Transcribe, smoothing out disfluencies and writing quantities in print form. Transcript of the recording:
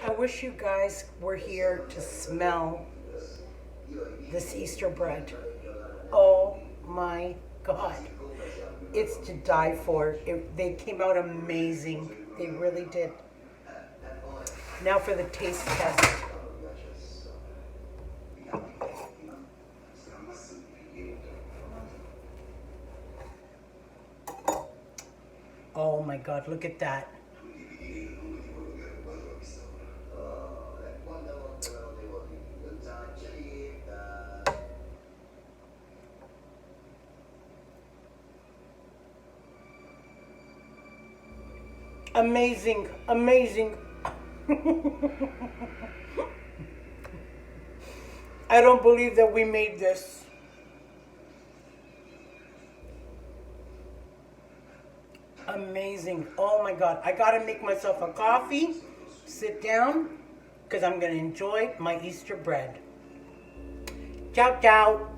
I wish you guys were here to smell this Easter bread. Oh my God. It's to die for. They came out amazing. They really did. Now for the taste test. Oh my God, look at that. Amazing, amazing. I don't believe that we made this. Amazing. Oh my God. I gotta make myself a coffee, sit down, because I'm gonna enjoy my Easter bread. Ciao, ciao.